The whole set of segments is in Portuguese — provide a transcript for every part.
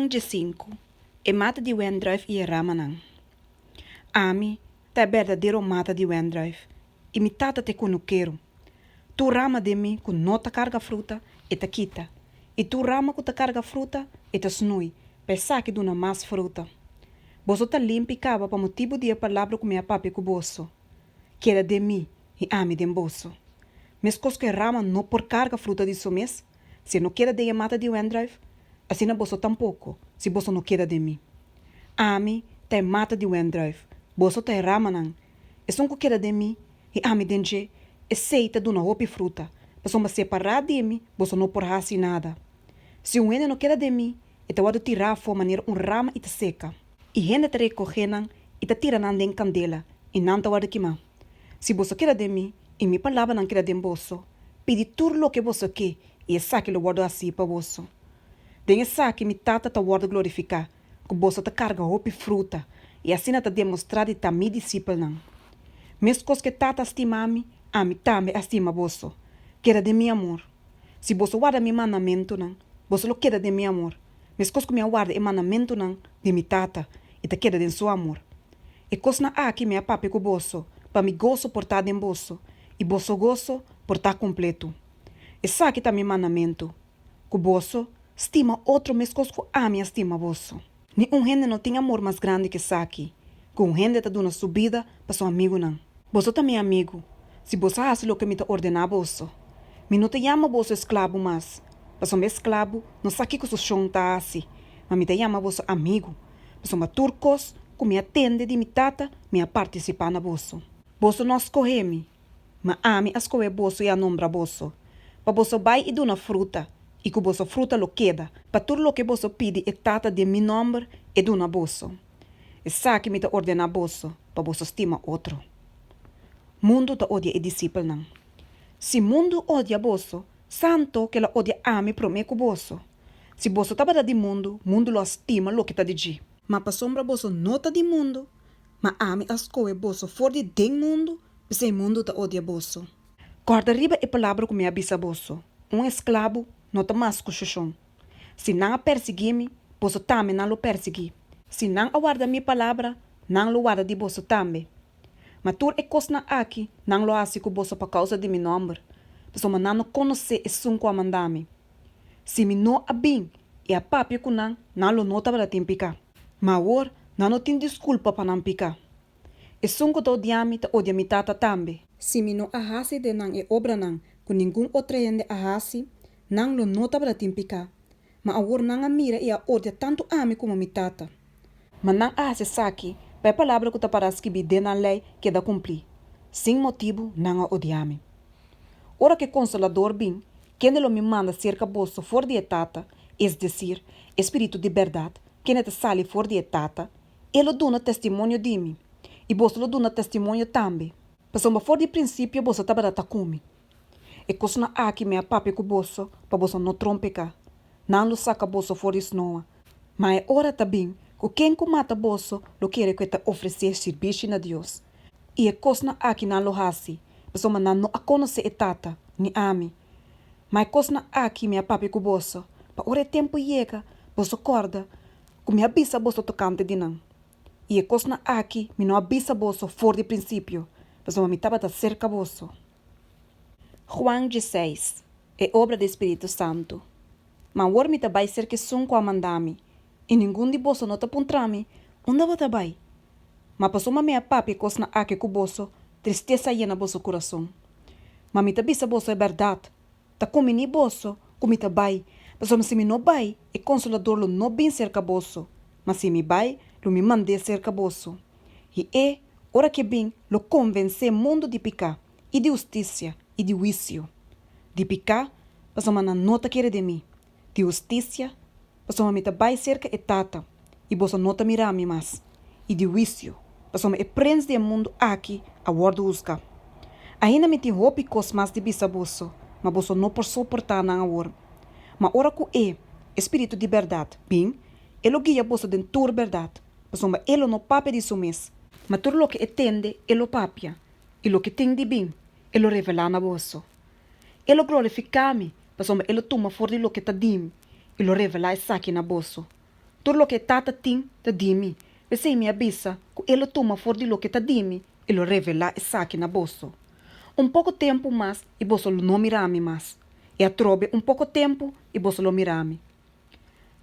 Juan de 5. E mata de Wendrive e Ramanang. Ami, tá verdadeiro mata de Wendrive. E me tata te quero. Tu rama de mim com nota carga fruta e ta quita. E tu rama com ta carga fruta e ta snui. Pensar que duna mais fruta. Boso ta limpa e cava para motivo de a palavra com minha papi com boso. Queda de mim e ami de boso. Mes cos que rama não por carga fruta de somes. Se não queda de mata de Wendrive, assim na boso tampouco, se boso não queda de mim. Ami te mata de Wendrive. Boso te ramanan. E sonco queda de mim e ami denje. E seita duna roupa e fruta. Mas uma separar de mim, boso não por raci nada. Se um ene não queda de mim, e te wado tirar for maneira rama e te seca. E rende te recogenan e te tira nan den candela. E nan te wado queimar. Se boso queda de mim, e mi palavra não queda de boso, pedi tudo lo que boso quer, e essa que lo guardo assim para boso. Den essa que mi tata te guarda glorificar, que boso te carga roupa e fruta, e assim te demonstrar de ta mi discípulo não. Mes cos que tata estima a mi também estima boso. Queda de mi amor. Se boso guarda mi mandamento não, boso lo queda de mi amor. Mes cos que mi guarda e mandamento não, de mi tata, e te queda de su amor. E cos na aqui mi papi com boso, para mi gozo portar de boso, e boso gozo portar completo. E sabe também mandamento. Que boso estima outro mes cos que a minha estima boso. Ni gente não tem amor mais grande que Saki. Que gente tá dando subida para seu amigo não. Boso também amigo. Se boso faz o que me tá ordenar boso. Me não te chama boso escravo mais. Para seu escravo não sabe que o chão tá assim. Mas me te chama boso amigo. Para seu turcos que me atende de mi tata me participar na boso. Boso não escorre-me. Mas a mim escorre boso e a nombra boso. Para boso vai e dona fruta. E que boso fruta lo queda. Para tudo lo que boso pide e tata de mi nombre e dona boso. E sabe que me te ordena boso. Para boso estima outro. Mundo te odia e discípulo não. Se mundo odia boso, santo que la odia a mim prome com boso. Se boso tava de mundo, mundo lo estima lo que tá de gi. Mas para sombra boso nota de mundo. Mas a mim escoe boso for de den mundo. Esse mundo te odia boso. Corda riba e palavra com minha bisa boso. Escravo não te mais cuchuchão. Se não persegui-me, boso também não lo persegui. Se não aguarda minha palavra, não lo guarda de boso também. Mas tu é cosna aqui, não lo hace com boso por causa de meu nome. Pessoa não conhece e sunco a mandar-me. Se me não abim e a papi com não lo nota para tempicar. Mas agora, não tem desculpa para não picar. E sunco te odiami, te odia mi tata também. Se me não ahasi de não e obra não, com nenhum outro gente ahasi, não lo nota para tempicar. Mas agora não a mira e a odia tanto a mim como mi tata. Mas não ahasi saki, para a palavra que te parece que bide na lei que da cumprir. Sem motivo, não a odiami. Ora que consolador bem, quem lo me manda cerca bolso for de tata, es decir, espírito de verdade, quem te sale for de tata, ele dona testemunho de mim. E bolso lo dona testemunho também. Pessoa for de princípio, bolso tá barata come. E cosna aqui minha papi com bolso, para bolso não trompecar. Não lo saca bolso for de snoa. Mas é hora também, que quem que mata bolso, lo quer que te oferecer serviço na Deus. E é cosna aqui não lo hasi. Pessoa não a conhece e tata, ni ami. Mas cosna aqui minha papi com bolso, para hora tempo chega, bolso corda, que minha bisa bolso tocante de não. E é cosna aqui, me não abisa bolso for de princípio, pessoa me tava cerca bolso. Juan 16. É obra do Espírito Santo. Mas agora me vai ser que são com a mandar-me. E nenhum de bolso não te apontar-me. Onde vai vai? Mas passou uma minha papi cosna aqui com bolso, tristeza llena bolso coração. Mas me bisa bolso é verdade. Tá comi ni bolso, comi te vai. Pessoa se me não vai, e consolador lo não bem cerca bolso. Mas se me vai, lo me mande cerca bolso. E ora que bem, lo convence mundo de picar, e de justiça, e de juízo. De picar, pessoa não te quer de mim. De justiça, pessoa me te vai cerca e tata, e bolso não te mirar me mais. E de juízo, pessoa me prende de mundo aqui, a guarda usca. Ainda me tem roupa e cos mais de bisa bolso, mas bolso não por suportar na hora. Mas ora que espírito de verdade, bem, ele guia bolso de toda verdade, pessoa ele não pape de sumes. Mas tudo o que entende, ele papia. E o que tem de bem, ele revela na bolso. Ele glorifica-me, pessoa ele toma fora de lo que está dim, ele revela essa aqui na bolso. Tudo lo que tata tem, te dimi. Pensei minha bisa, que ele toma for de lo que te dimi, ele revela e saque na bolso. Pouco tempo mais, e bolso não mirame mais. E a trobe pouco tempo, e bolso lo mirame.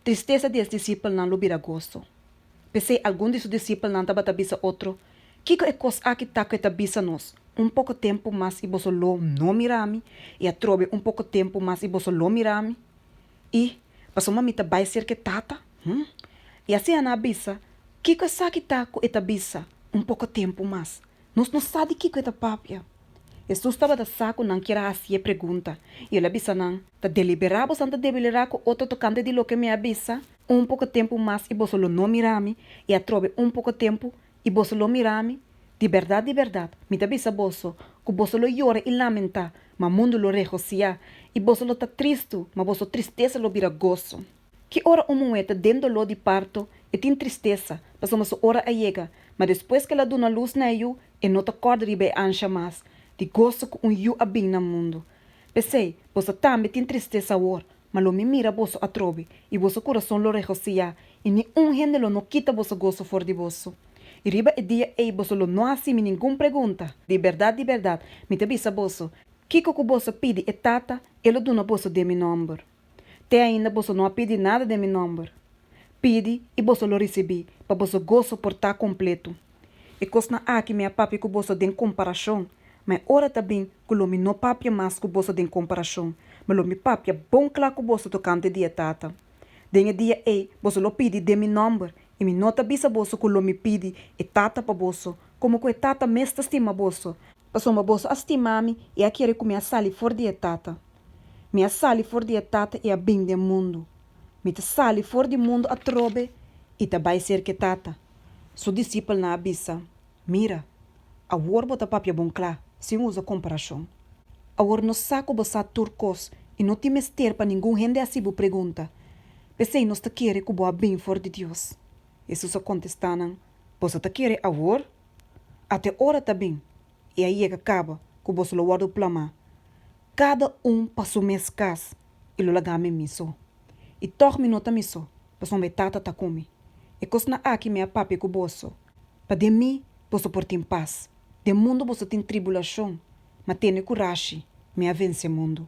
Tristeza de discípulos não lo vira gosto. Pensei algum de seus discípulos não estava bisa outro. Kiko é coisa aqui tá que tá bisa nós. Pouco tempo mais, e bolso lo não mirame. E a trobe pouco tempo mais, e bolso lo mirame. E, passou uma mita vai ser que tata? E assim a bisa, Kiko é sabe que tá com eta bisa pouco tempo mais. Nós não sabe Kiko é ta papia. Jesus estava da saco não queira assim a pergunta. E ele bisa não, tá deliberado santa deliberar com outro tocante de lo que me avisa. Pouco tempo mais e você não mirame. E a trobe pouco tempo e você lo mirame. De verdade, me ta bisa boso, que você lo llora e lamenta, mas mundo lo regocia. E você lo tá triste, mas você tristeza lo vira gozo. Que hora moeda dentro lo de parto e tem tristeza, passamos hora a chega, mas depois que ela dá na luz na eu, e não te acorda de bem ancha mais, de gosto com eu a bem no mundo. Pensei, você também tem tristeza agora, mas lo me mira você a trobe, e você coração lo regocia, e nenhum gente lo não quita você gosto for de você. E riba e dia ei você lo não assim nenhuma pergunta. De verdade, me te bisa você, Kiko que você pede e tata, ele dá na você de meu número. Te ainda você não pede nada de meu número. Pede e você lo recebi, para você gosto portar completo. E coisa aqui minha papi que você tem comparação, mas ora também que lo me não papi mais que você tem comparação, mas lo me papi bom claro que você tocante de tata. Denha dia ei, você lo pede de meu número, e me nota bisa você que lo me pede e tata para você, como que tata mesta estima você. Passou uma bolsa estimar-me e a querer comer a sali for de tata. Minha sali for de tata e a bem do mundo. Minha sali for de mundo a trobe e também ser que tata. Sou discípulo na abissa. Mira, a worbo da papia bom claro, sem usa comparação. A wor no saco bossa turcos e não te mester para ninguém rende assim bo pergunta. Pensei nos te querer que boa bem for de Deus. Jesus a contestaram, você te querer a wor? Até hora tá bem. E aí é que acaba, que você lo guarda o plama. Cada passou mês cas e lo lagame miso. E torme nota miso, passou me tata ta come. E cosna aqui minha papi com bosso. Pa de mim, você por tem paz. De mundo você tem tribulação, mas tem coragem, me vence mundo.